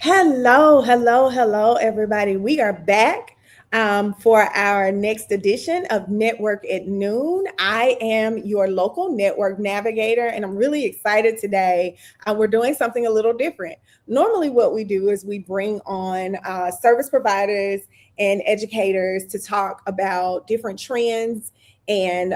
Hello, hello, hello, everybody. We are back for our next edition of Network at Noon. I am your local network navigator, and I'm really excited today. We're doing something a little different. Normally, what we do is we bring on service providers and educators to talk about different trends and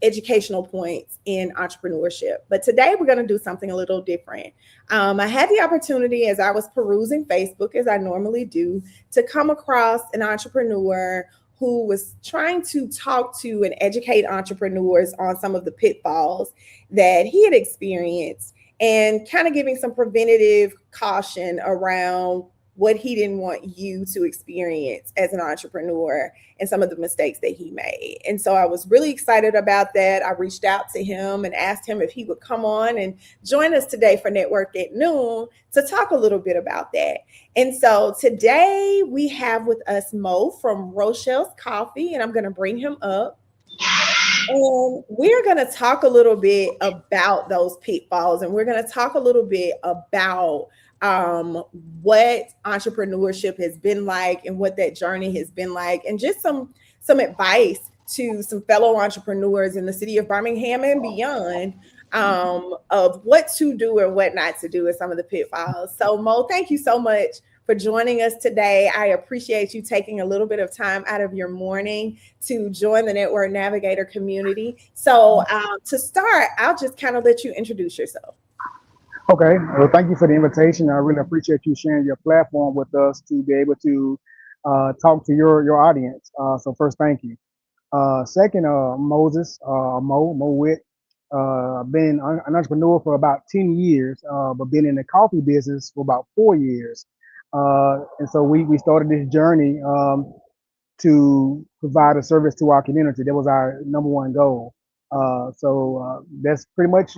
educational points in entrepreneurship. But today, we're going to do something a little different. I had the opportunity as I was perusing Facebook, as I normally do, to come across an entrepreneur who was trying to talk to and educate entrepreneurs on some of the pitfalls that he had experienced and kind of giving some preventative caution around what he didn't want you to experience as an entrepreneur and some of the mistakes that he made. And so I was really excited about that. I reached out to him and asked him if he would come on and join us today for Network at Noon to talk a little bit about that. And so today we have with us Mo from Rochelle's Coffee, and I'm going to bring him up. And we're going to talk a little bit about those pitfalls, and we're going to talk a little bit about um, what entrepreneurship has been like and what that journey has been like, and just some advice to some fellow entrepreneurs in the city of Birmingham and beyond of what to do and what not to do with some of the pitfalls. So, Mo, thank you so much for joining us today. I appreciate you taking a little bit of time out of your morning to join the Network Navigator community. So, to start, I'll just kind of let you introduce yourself. Okay. Well, thank you for the invitation. I really appreciate you sharing your platform with us to be able to talk to your audience. So first, thank you. Second, Moses, Mo Witt. I've been an entrepreneur for about 10 years, but been in the coffee business for about 4 years. And so we started this journey to provide a service to our community. That was our number one goal. That's pretty much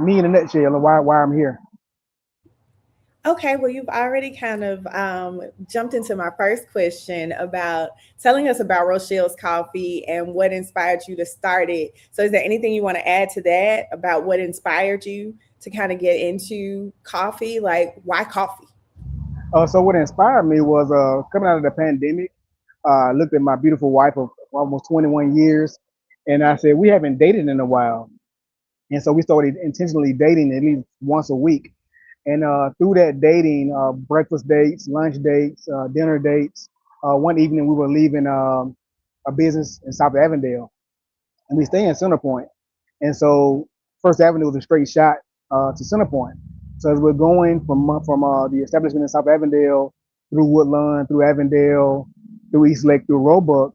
me in a nutshell and why I'm here. Okay, well, you've already kind of jumped into my first question about telling us about Rochelle's Coffee and what inspired you to start it. So, is there anything you want to add to that about what inspired you to kind of get into coffee? Like, why coffee? So what inspired me was coming out of the pandemic. I looked at my beautiful wife of almost 21 years, and I said we haven't dated in a while, and so we started intentionally dating at least once a week. And through that dating, breakfast dates, lunch dates, dinner dates. One evening we were leaving a business in South Avondale, and we stay in Center Point. And so First Avenue was a straight shot to Center Point. So as we're going from the establishment in South Avondale through Woodlawn, through Avondale, through East Lake, through Roebuck,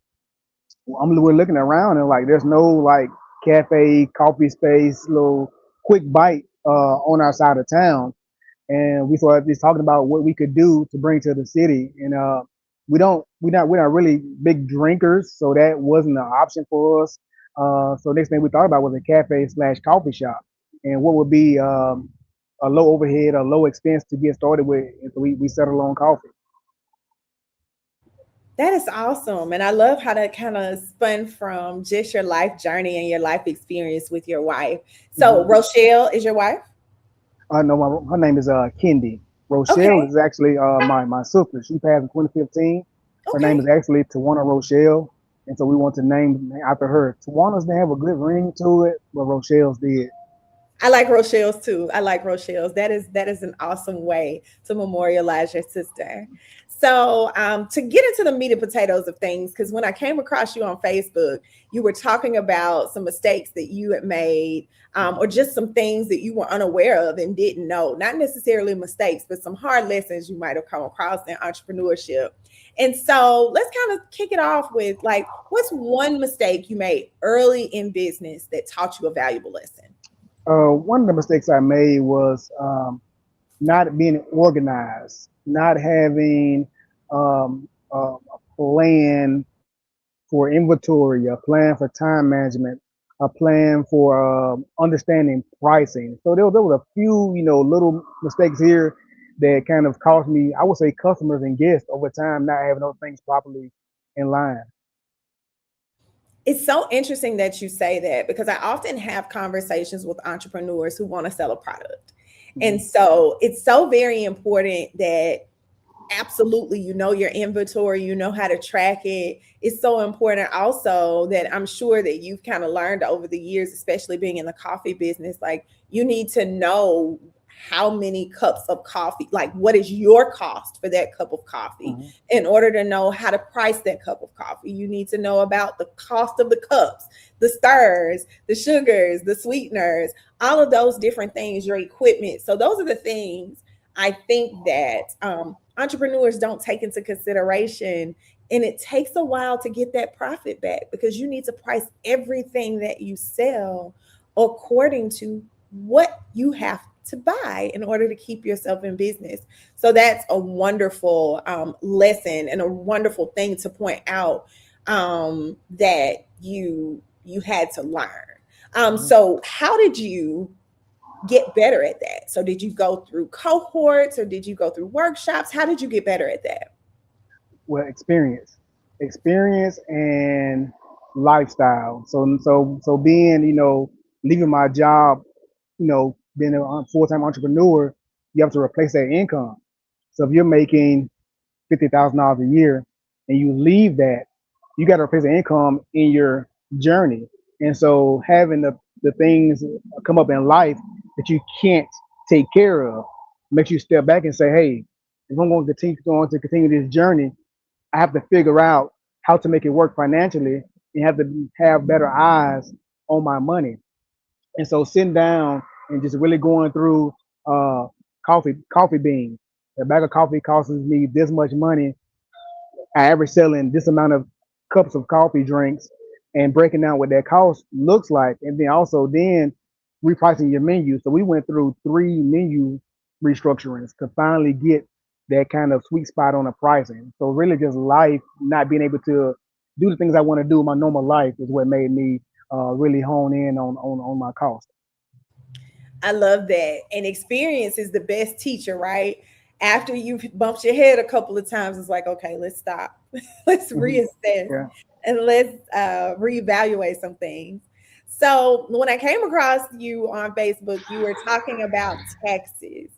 we're looking around and like there's no like cafe, coffee space, little quick bite on our side of town. And we started just talking about what we could do to bring to the city. And we're not really big drinkers, so that wasn't an option for us. So next thing we thought about was a cafe slash coffee shop, and what would be a low overhead, a low expense to get started with. And so we settled on coffee. That is awesome. And I love how that kind of spun from just your life journey and your life experience with your wife. So, Hmm. Rochelle is your wife? No, her name is Kendi. Rochelle Okay. is actually my sister. She passed in 2015. Her name Okay. is actually Tawana Rochelle, and so we want to name after her. Tawana's didn't have a good ring to it, but Rochelle's did. I like Rochelle's too. I like Rochelle's. That is an awesome way to memorialize your sister. So to get into the meat and potatoes of things, because when I came across you on Facebook, you were talking about some mistakes that you had made, or just some things that you were unaware of and didn't know. Not necessarily mistakes, but some hard lessons you might have come across in entrepreneurship. And so let's kind of kick it off with like, what's one mistake you made early in business that taught you a valuable lesson? One of the mistakes I made was not being organized, not having a plan for inventory, a plan for time management, a plan for understanding pricing. So there was a few, little mistakes here that kind of cost me, I would say, customers and guests over time not having those things properly in line. It's so interesting that you say that because I often have conversations with entrepreneurs who want to sell a product. Mm-hmm. And so it's so very important that absolutely, you know your inventory, you know how to track it. It's so important also that I'm sure that you've kind of learned over the years, especially being in the coffee business, like you need to know how many cups of coffee, like what is your cost for that cup of coffee. Mhm. In order to know how to price that cup of coffee, you need to know about the cost of the cups, the stirs, the sugars, the sweeteners, all of those different things, your equipment. So those are the things I think that entrepreneurs don't take into consideration. And it takes a while to get that profit back because you need to price everything that you sell according to what you have to buy in order to keep yourself in business. So that's a wonderful lesson and a wonderful thing to point out that you had to learn. Mhm. So how did you get better at that? So did you go through cohorts or did you go through workshops? How did you get better at that? Well, experience and lifestyle. So being, leaving my job, being a full-time entrepreneur, you have to replace that income. So if you're making $50,000 a year and you leave that, you got to replace the income in your journey. And so having the things come up in life that you can't take care of makes you step back and say, hey, if I'm going to continue this journey, I have to figure out how to make it work financially and have to have better eyes on my money. And so sitting down and just really going through uh, coffee beans. A bag of coffee costs me this much money. I average selling this amount of cups of coffee drinks and breaking down what that cost looks like. And then also then repricing your menu. So we went through 3 menu restructurings to finally get that kind of sweet spot on the pricing. So really just life, not being able to do the things I want to do in my normal life is what made me really hone in on my cost. I love that. And experience is the best teacher, right? After you've bumped your head a couple of times, it's like, okay, let's stop. Let's Mhm. reassess Yeah. and let's reevaluate some things. So when I came across you on Facebook, you were talking about taxes.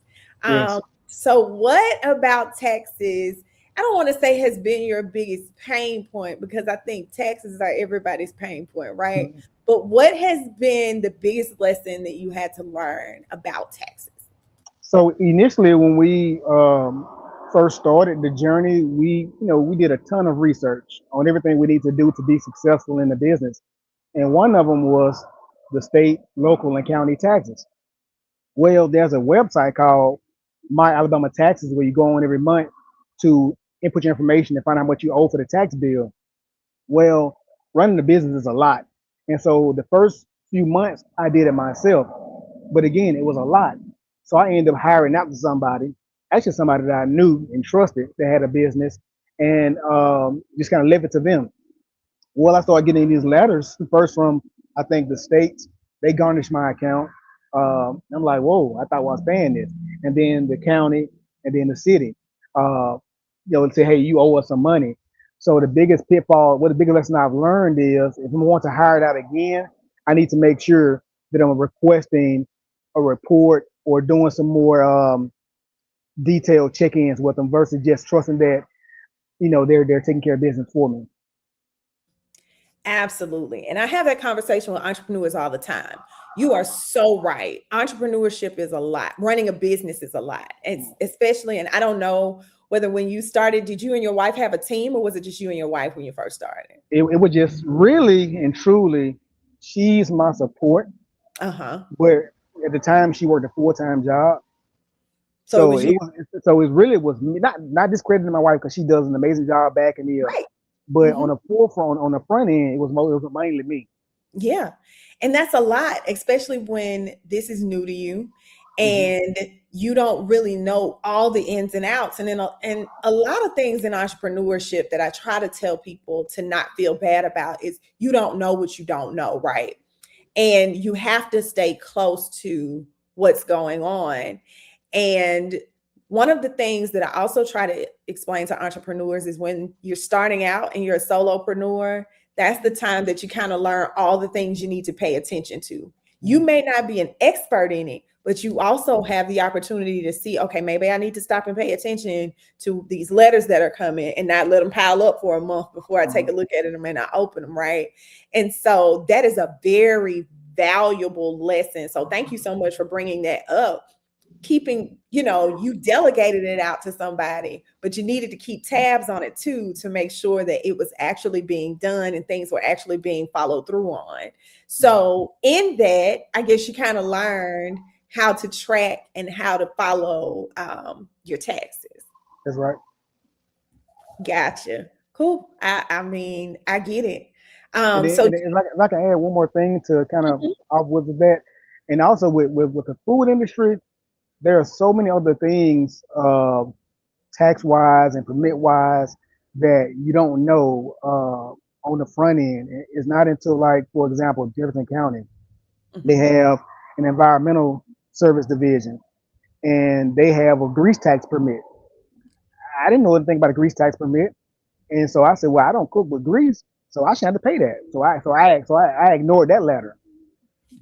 Yes. So what about taxes? I don't want to say has been your biggest pain point because I think taxes are everybody's pain point, right? But what has been the biggest lesson that you had to learn about taxes? So initially, when we first started the journey, we did a ton of research on everything we need to do to be successful in the business, and one of them was the state, local, and county taxes. Well, there's a website called My Alabama Taxes where you go on every month to input your information and find out how much you owe for the tax bill. Well, running the business is a lot, and so the first few months I did it myself. But again, it was a lot. So I ended up hiring out to somebody, actually somebody that I knew and trusted that had a business, and just kind of left it to them. Well, I started getting these letters first from I think the states. They garnished my account. I'm like, whoa! I thought I was paying this, and then the county, and then the city. Uh, say, hey, you owe us some money. So the biggest pitfall, what the biggest lesson I've learned is, if I want to hire it out again, I need to make sure that I'm requesting a report or doing some more detailed check-ins with them versus just trusting that they're taking care of business for me. Absolutely. And I have that conversation with entrepreneurs all the time. You are so right. Entrepreneurship is a lot. Running a business is a lot. It's especially, and I don't know whether when you started, did you and your wife have a team or was it just you and your wife when you first started? It was just really and truly, she's my support. Uh-huh. Where at the time she worked a full-time job, So it so was you. it really was me, not discrediting my wife because she does an amazing job backing me up. Right. But Mhm. on the forefront, on the front end, it was mainly me. Yeah. And that's a lot, especially when this is new to you Hmm. and you don't really know all the ins and outs. And a lot of things in entrepreneurship that I try to tell people to not feel bad about is you don't know what you don't know, right? And you have to stay close to what's going on. And one of the things that I also try to explain to entrepreneurs is when you're starting out and you're a solopreneur, that's the time that you kind of learn all the things you need to pay attention to. You may not be an expert in it, but you also have the opportunity to see, okay, maybe I need to stop and pay attention to these letters that are coming and not let them pile up for a month before I take a look at them and I open them, right? And so that is a very valuable lesson. So thank you so much for bringing that up. Keeping, you delegated it out to somebody, but you needed to keep tabs on it too to make sure that it was actually being done and things were actually being followed through on. So in that, I guess you kind of learned how to track and how to follow your taxes. That's right. Gotcha. Cool. I mean, I get it. And then, So and then if I can add one more thing to kind of Mhm. off with that, and also with the food industry, there are so many other things, tax wise and permit wise, that you don't know on the front end. It's not until, like, for example, Jefferson County, they Mhm. have an environmental service division, and they have a grease tax permit. I didn't know anything about a grease tax permit, and so I said, well, I don't cook with grease, so I shouldn't have to pay that. So I ignored that letter.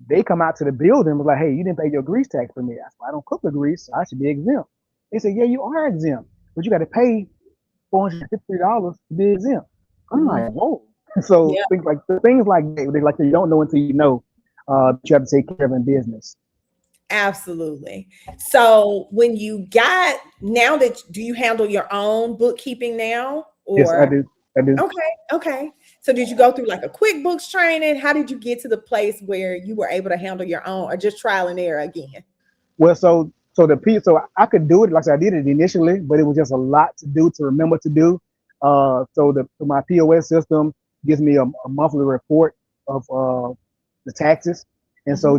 They come out to the building and was like, hey, you didn't pay your grease tax permit. I said, I don't cook with grease, so I should be exempt. They said, yeah, you are exempt, but you got to pay $453 to be exempt. I'm Mhm. like, whoa. So Yeah, things like that, like you don't know until you know that you have to take care of in business. absolutely. So when you got now that do you handle your own bookkeeping now Yes, I or do. I do. okay, okay. So did you go through like a QuickBooks training? How did you get to the place where you were able to handle your own or just trial and error again? Well, so I could do it, like I said, I did it initially, but it was just a lot to do, to remember to do. So my POS system gives me a monthly report of the taxes, and Mhm. so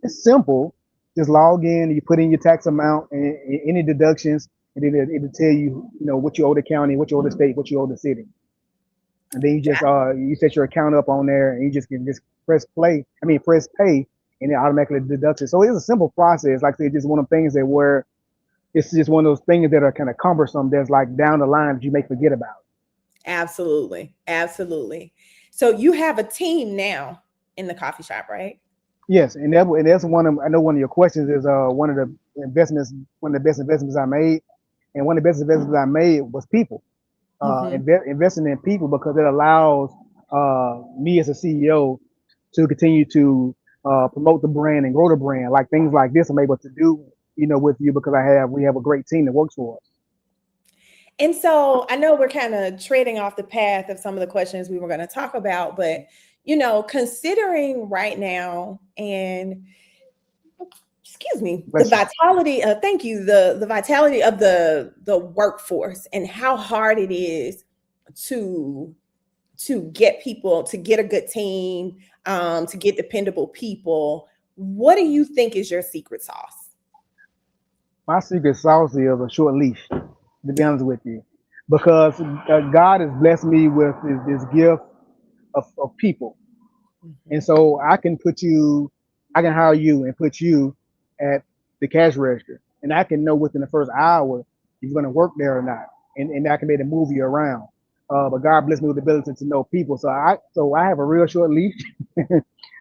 it's simple. Just log in, you put in your tax amount and any deductions, and then it'll tell you, what you owe the county, what you owe the state, what you owe the city, and then you set your account up on there, and you just can just press pay, and it automatically deducts it. So it's a simple process. Like I said, just one of the things that where it's just one of those things that are kind of cumbersome. That's like down the line that you may forget about. Absolutely. Absolutely. So you have a team now in the coffee shop, right? Yes, and that's I know one of your questions is one of the best investments I made, and one of the best investments I made was people. Mhm. Investing in people, because it allows me as a CEO to continue to promote the brand and grow the brand. Like things like this, I'm able to do, with you, because we have a great team that works for us. And so I know we're kind of treading off the path of some of the questions we were going to talk about, but considering right now and excuse me, the Bless you. vitality of thank you, the vitality of the workforce and how hard it is to get people, to get a good team, to get dependable people. What do you think is your secret sauce? My secret sauce is a short leash, to be honest with you, because God has blessed me with this gift of people. And Mhm. so I can hire you and put you at the cash register, and I can know within the first hour if you're going to work there or not, and I can be able to move you around. But God bless me with the ability to know people, so I have a real short leash.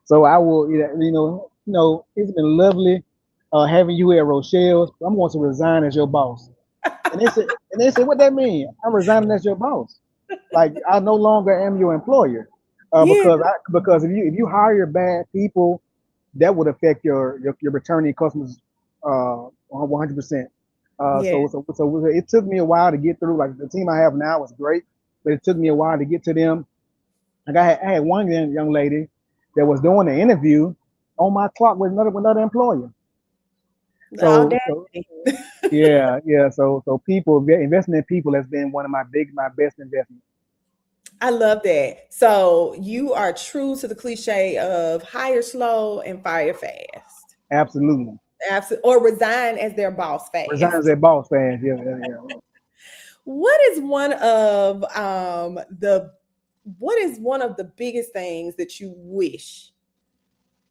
So I will, it's been lovely having you at Rochelle. I'm going to resign as your boss. And they said, what that mean? I'm resigning as your boss. Like, I no longer am your employer, Yeah. because if you hire bad people, that would affect your returning customers 100%. Yeah. So it took me a while to get through. Like, the team I have now is great, but it took me a while to get to them. Like, I had one young lady that was doing the interview on my clock with another employer. The So so audacity. yeah. So investing in people has been one of my best investments. I love that. So you are true to the cliche of hire slow and fire fast. Absolutely. Absolutely. Or resign as their boss Resigns fast. at boss fans. Yeah. What is one of the biggest things that you wish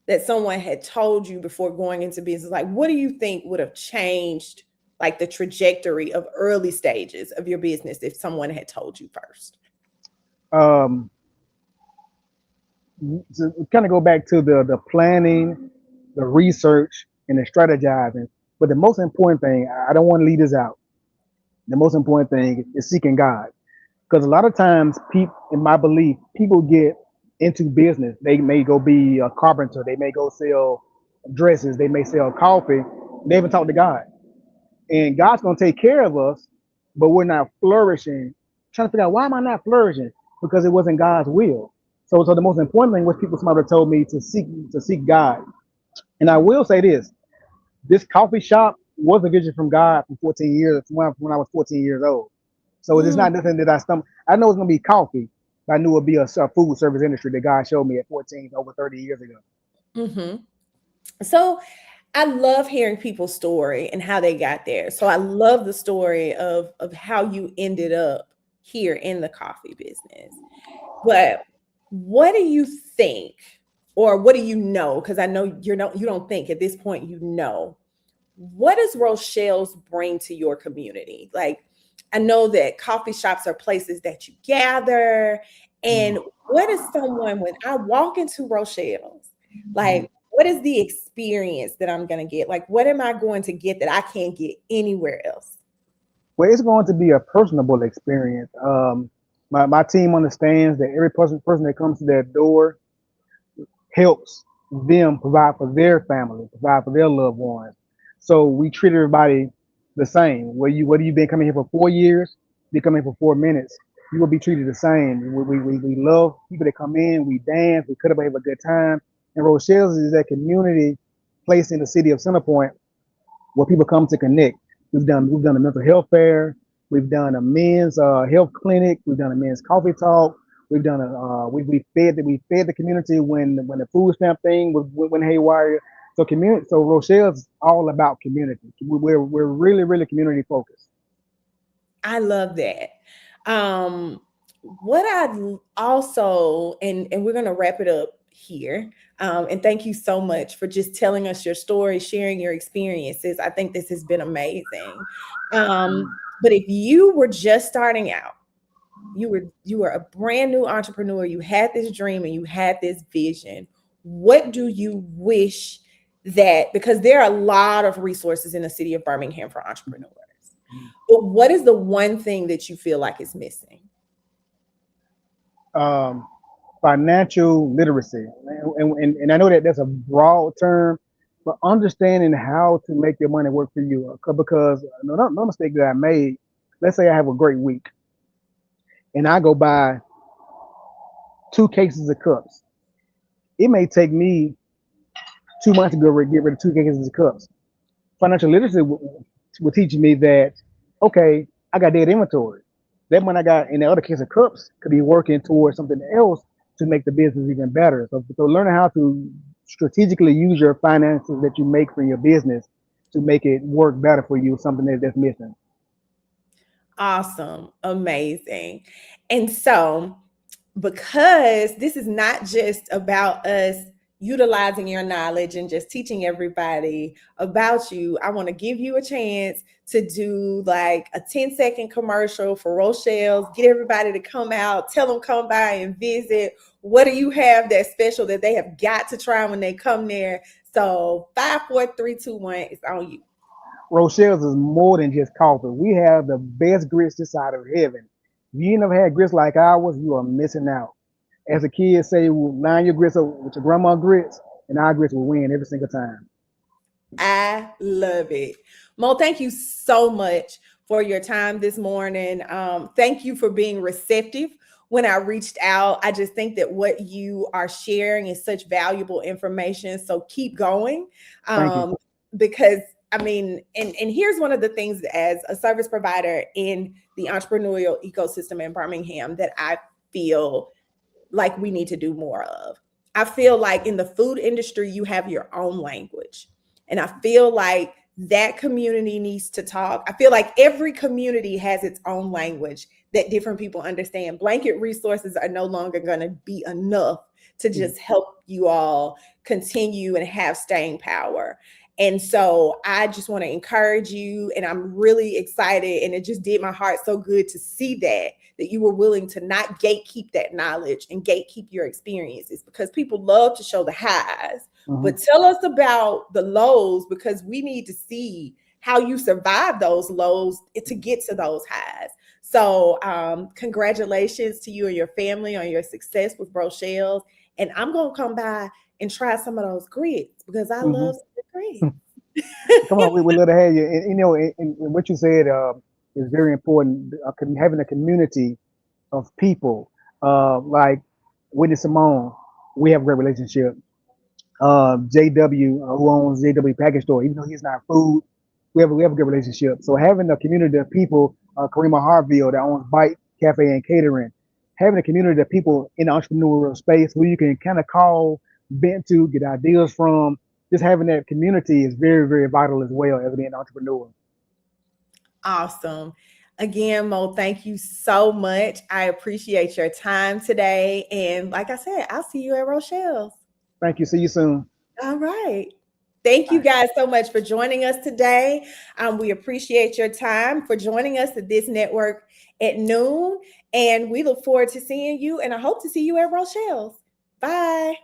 that someone had told you before going into business? Like, what do you think would have changed like the trajectory of early stages of your business if someone had told you first? To kind of go back to the planning the research, and the strategizing. But the most important thing, I don't want to leave this out. The most important thing is seeking God. Because a lot of times, people, in my belief, people get into business. They may go be a carpenter. They may go sell dresses. They may sell coffee. They haven't talked to God. And God's going to take care of us, but we're not flourishing. Trying to figure out, why am I not flourishing? Because it wasn't God's will. So the most important thing was, people somebody told me to seek God. And I will say this coffee shop was a vision from God for 14 years, when I was 14 years old. So it's Mm, not nothing that I stumbled. I know it's gonna be coffee, but I knew it'd be a food service industry that God showed me at 14 over 30 years ago. hmm. So I love hearing people's story and how they got there. So I love the story of how you ended up here in the coffee business. But what do you think, or what do you know? Because I know you don't think at this point, you know. What does Rochelle's bring to your community? Like, I know that coffee shops are places that you gather. And what is someone, when I walk into Rochelle's, like, what is the experience that I'm going to get? Like, what am I going to get that I can't get anywhere else? Well, it's going to be a personable experience. My team understands that every person that comes to their door helps them provide for their family, provide for their loved ones. So we treat everybody the same. Whether you've been coming here for 4 years, you come in for 4 minutes, you will be treated the same. We love people that come in, we dance, we cut up, have a good time. And Rochelle's is that community place in the city of Centerpoint where people come to connect. We've done a mental health fair, we've done a men's health clinic, we've done a men's coffee talk, we've done a we fed the community when the food stamp thing went haywire. So community, so Rochelle's all about community. We're really community focused. I love that. Um, what I also, and we're gonna wrap it up here. And thank you so much for just telling us your story, sharing your experiences. I think this has been amazing. But if you were just starting out, you were a brand new entrepreneur, you had this dream and you had this vision. What do you wish that, because there are a lot of resources in the city of Birmingham for entrepreneurs. But what is the one thing that you feel like is missing? Um, Financial literacy, and I know that that's a broad term, but understanding how to make your money work for you. Because no mistake that I made. Let's say I have a great week, and I go buy 2 cases of cups. It may take me 2 months to get rid of 2 cases of cups. Financial literacy will teach me that, okay, I got dead inventory. That money I got in the other case of cups could be working towards something else to make the business even better. So learning how to strategically use your finances that you make from your business to make it work better for you is something that's missing. Awesome. Amazing. And so, because this is not just about us utilizing your knowledge and just teaching everybody about you, I want to give you a chance to do like a 10-second commercial for Rochelle's, get everybody to come out, tell them come by and visit. What do you have that's special that they have got to try when they come there? So 5, 4, 3, 2, 1, it's on you. Rochelle's is more than just coffee. We have the best grits this side of heaven. If you ain't never had grits like ours, you are missing out. As a kid say, line your grits up with your grandma grits, and our grits will win every single time. I love it. Mo, thank you so much for your time this morning. Thank you for being receptive when I reached out. I just think that what you are sharing is such valuable information. So keep going. Thank you. Um, because I mean, and here's one of the things as a service provider in the entrepreneurial ecosystem in Birmingham that I feel like we need to do more of. I feel like in the food industry, you have your own language. And I feel like that community needs to talk. I feel like every community has its own language that different people understand. Blanket resources are no longer going to be enough to just help you all continue and have staying power. And so I just want to encourage you, and I'm really excited. And it just did my heart so good to see that you were willing to not gatekeep that knowledge and gatekeep your experiences, because people love to show the highs. But tell us about the lows, because we need to see how you survive those lows to get to those highs. So congratulations to you and your family on your success with Rochelle's. And I'm going to come by and try some of those grits, because I love the grits. Come on, we would love to have you. And, you know, and what you said is very important. Having a community of people, like Whitney Simone, we have a great relationship. JW, who owns JW Package Store, even though he's not food, we have a good relationship. So having a community of people, Karima Harville that owns Bite Cafe and Catering, having a community of people in the entrepreneurial space where you can kind of call, vent to, get ideas from, just having that community is very, very vital as well as being an entrepreneur. Awesome. Again, Mo, thank you so much. I appreciate your time today. And like I said, I'll see you at Rochelle's. Thank you. See you soon. All right. Thank you guys so much for joining us today. We appreciate your time for joining us at this network at noon. And we look forward to seeing you. And I hope to see you at Rochelle's. Bye.